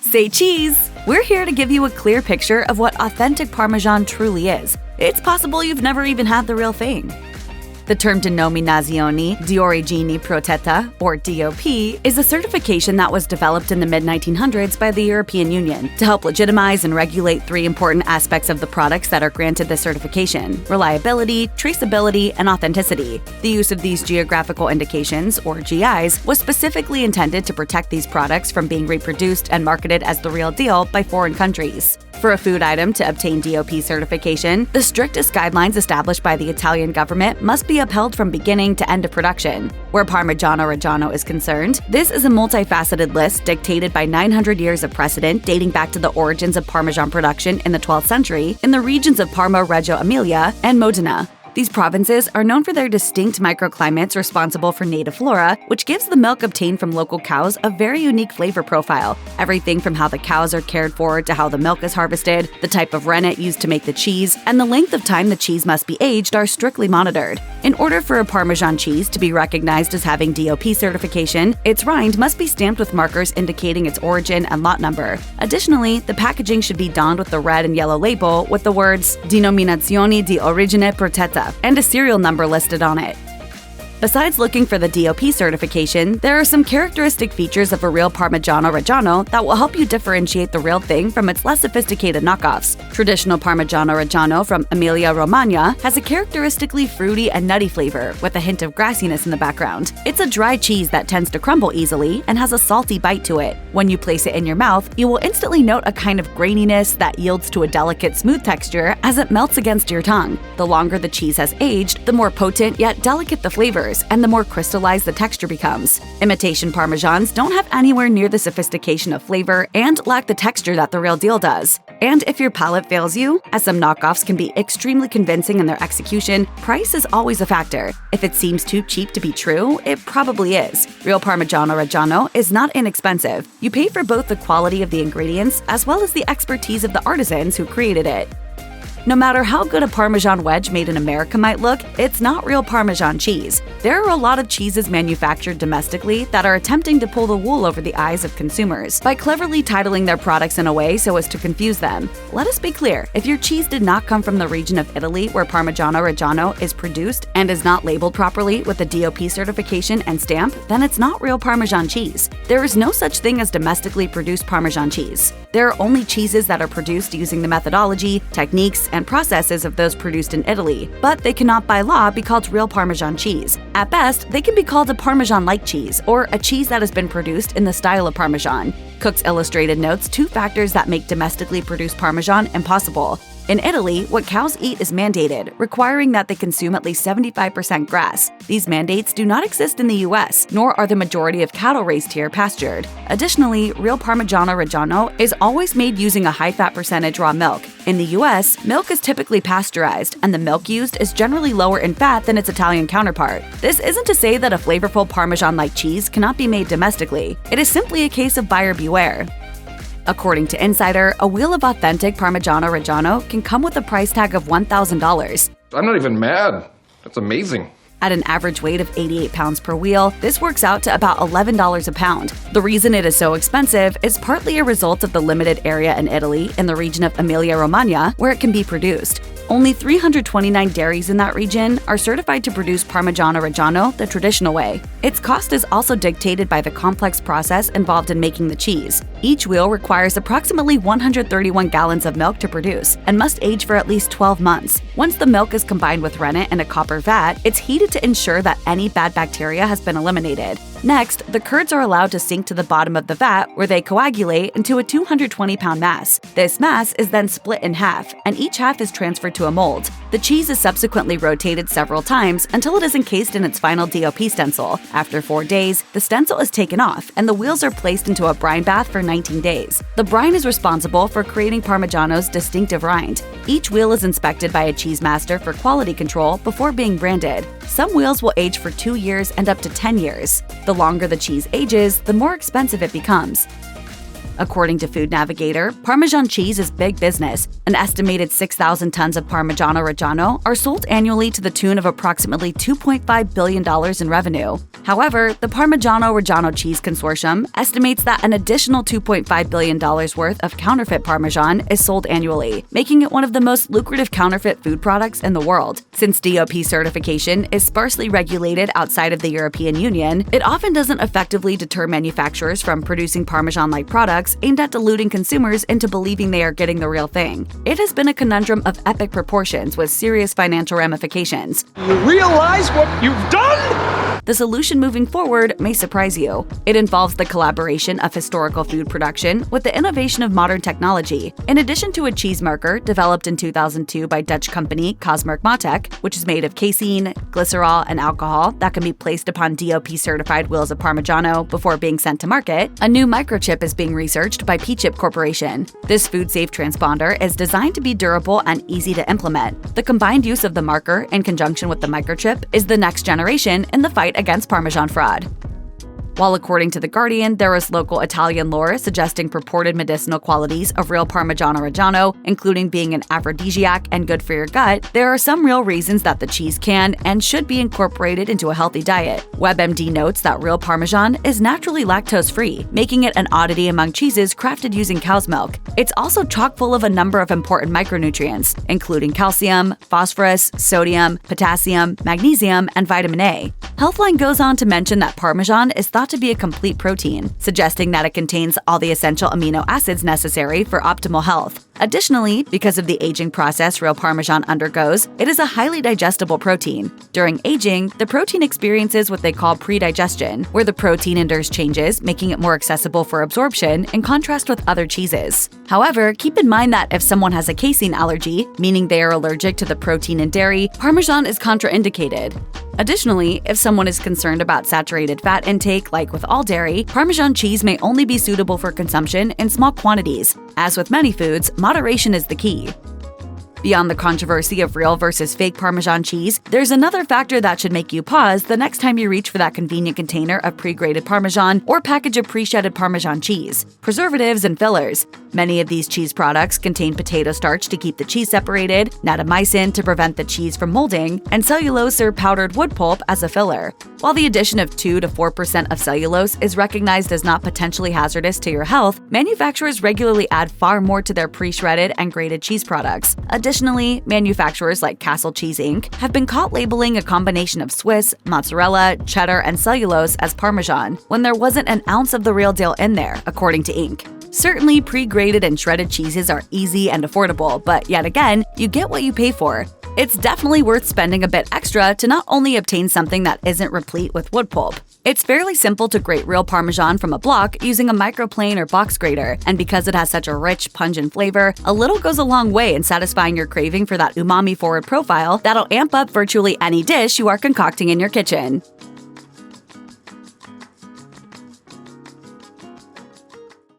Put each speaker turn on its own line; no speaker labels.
Say cheese! We're here to give you a clear picture of what authentic Parmesan truly is. It's possible you've never even had the real thing. The term Denominazione di Origine Protetta, or DOP, is a certification that was developed in the mid-1900s by the European Union to help legitimize and regulate three important aspects of the products that are granted this certification: reliability, traceability, and authenticity. The use of these geographical indications, or GIs, was specifically intended to protect these products from being reproduced and marketed as the real deal by foreign countries. For a food item to obtain DOP certification, the strictest guidelines established by the Italian government must be upheld from beginning to end of production. Where Parmigiano Reggiano is concerned, this is a multifaceted list dictated by 900 years of precedent dating back to the origins of Parmesan production in the 12th century in the regions of Parma, Reggio Emilia, and Modena. These provinces are known for their distinct microclimates responsible for native flora, which gives the milk obtained from local cows a very unique flavor profile. Everything from how the cows are cared for to how the milk is harvested, the type of rennet used to make the cheese, and the length of time the cheese must be aged are strictly monitored. In order for a Parmesan cheese to be recognized as having DOP certification, its rind must be stamped with markers indicating its origin and lot number. Additionally, the packaging should be donned with the red and yellow label with the words Denominazione di Origine Protetta and a serial number listed on it. Besides looking for the DOP certification, there are some characteristic features of a real Parmigiano Reggiano that will help you differentiate the real thing from its less sophisticated knockoffs. Traditional Parmigiano Reggiano from Emilia-Romagna has a characteristically fruity and nutty flavor with a hint of grassiness in the background. It's a dry cheese that tends to crumble easily and has a salty bite to it. When you place it in your mouth, you will instantly note a kind of graininess that yields to a delicate, smooth texture as it melts against your tongue. The longer the cheese has aged, the more potent yet delicate the flavor, and the more crystallized the texture becomes. Imitation Parmesans don't have anywhere near the sophistication of flavor and lack the texture that the real deal does. And if your palate fails you, as some knockoffs can be extremely convincing in their execution, price is always a factor. If it seems too cheap to be true, it probably is. Real Parmigiano Reggiano is not inexpensive. You pay for both the quality of the ingredients as well as the expertise of the artisans who created it. No matter how good a Parmesan wedge made in America might look, it's not real Parmesan cheese. There are a lot of cheeses manufactured domestically that are attempting to pull the wool over the eyes of consumers by cleverly titling their products in a way so as to confuse them. Let us be clear, if your cheese did not come from the region of Italy where Parmigiano Reggiano is produced and is not labeled properly with a DOP certification and stamp, then it's not real Parmesan cheese. There is no such thing as domestically produced Parmesan cheese. There are only cheeses that are produced using the methodology, techniques, and processes of those produced in Italy, but they cannot by law be called real Parmesan cheese. At best, they can be called a Parmesan-like cheese, or a cheese that has been produced in the style of Parmesan. Cook's Illustrated notes two factors that make domestically produced Parmesan impossible. In Italy, what cows eat is mandated, requiring that they consume at least 75% grass. These mandates do not exist in the US, nor are the majority of cattle raised here pastured. Additionally, real Parmigiano Reggiano is always made using a high-fat percentage raw milk. In the US, milk is typically pasteurized, and the milk used is generally lower in fat than its Italian counterpart. This isn't to say that a flavorful Parmesan-like cheese cannot be made domestically. It is simply a case of buyer beware. According to Insider, a wheel of authentic Parmigiano Reggiano can come with a price tag of $1,000.
I'm not even mad. That's amazing.
At an average weight of 88 pounds per wheel, this works out to about $11 a pound. The reason it is so expensive is partly a result of the limited area in Italy, in the region of Emilia-Romagna, where it can be produced. Only 329 dairies in that region are certified to produce Parmigiano Reggiano the traditional way. Its cost is also dictated by the complex process involved in making the cheese. Each wheel requires approximately 131 gallons of milk to produce and must age for at least 12 months. Once the milk is combined with rennet in a copper vat, it's heated to ensure that any bad bacteria has been eliminated. Next, the curds are allowed to sink to the bottom of the vat where they coagulate into a 220-pound mass. This mass is then split in half, and each half is transferred to a mold. The cheese is subsequently rotated several times until it is encased in its final DOP stencil. After 4 days, the stencil is taken off, and the wheels are placed into a brine bath for 19 days. The brine is responsible for creating Parmigiano's distinctive rind. Each wheel is inspected by a cheese master for quality control before being branded. Some wheels will age for 2 years and up to 10 years. The longer the cheese ages, the more expensive it becomes. According to Food Navigator, Parmesan cheese is big business. An estimated 6,000 tons of Parmigiano Reggiano are sold annually to the tune of approximately $2.5 billion in revenue. However, the Parmigiano Reggiano Cheese Consortium estimates that an additional $2.5 billion worth of counterfeit Parmesan is sold annually, making it one of the most lucrative counterfeit food products in the world. Since DOP certification is sparsely regulated outside of the European Union, it often doesn't effectively deter manufacturers from producing Parmesan-like products aimed at deluding consumers into believing they are getting the real thing. It has been a conundrum of epic proportions with serious financial ramifications.
You realize what you've done?
The solution moving forward may surprise you. It involves the collaboration of historical food production with the innovation of modern technology. In addition to a cheese marker developed in 2002 by Dutch company Kosmerk-Matek, which is made of casein, glycerol, and alcohol that can be placed upon DOP-certified wheels of Parmigiano before being sent to market, a new microchip is being researched by P-Chip Corporation. This food-safe transponder is designed to be durable and easy to implement. The combined use of the marker in conjunction with the microchip is the next generation in the fight against Parmesan fraud. While according to The Guardian, there is local Italian lore suggesting purported medicinal qualities of real Parmigiano Reggiano, including being an aphrodisiac and good for your gut, there are some real reasons that the cheese can and should be incorporated into a healthy diet. WebMD notes that real Parmesan is naturally lactose-free, making it an oddity among cheeses crafted using cow's milk. It's also chock full of a number of important micronutrients, including calcium, phosphorus, sodium, potassium, magnesium, and vitamin A. Healthline goes on to mention that Parmesan is thought to be a complete protein, suggesting that it contains all the essential amino acids necessary for optimal health. Additionally, because of the aging process real Parmesan undergoes, it is a highly digestible protein. During aging, the protein experiences what they call predigestion, where the protein endures changes, making it more accessible for absorption in contrast with other cheeses. However, keep in mind that if someone has a casein allergy, meaning they are allergic to the protein in dairy, Parmesan is contraindicated. Additionally, if someone is concerned about saturated fat intake, like with all dairy, Parmesan cheese may only be suitable for consumption in small quantities. As with many foods, moderation is the key. Beyond the controversy of real versus fake Parmesan cheese, there's another factor that should make you pause the next time you reach for that convenient container of pre-grated Parmesan or package of pre-shedded Parmesan cheese: preservatives and fillers. Many of these cheese products contain potato starch to keep the cheese separated, natamycin to prevent the cheese from molding, and cellulose or powdered wood pulp as a filler. While the addition of 2 to 4% of cellulose is recognized as not potentially hazardous to your health, manufacturers regularly add far more to their pre-shredded and grated cheese products. Additionally, manufacturers like Castle Cheese Inc. have been caught labeling a combination of Swiss, mozzarella, cheddar, and cellulose as Parmesan, when there wasn't an ounce of the real deal in there, according to Inc. Certainly, pre-grated and shredded cheeses are easy and affordable, but yet again, you get what you pay for. It's definitely worth spending a bit extra to not only obtain something that isn't replete with wood pulp. It's fairly simple to grate real Parmesan from a block using a microplane or box grater, and because it has such a rich, pungent flavor, a little goes a long way in satisfying your craving for that umami-forward profile that'll amp up virtually any dish you are concocting in your kitchen.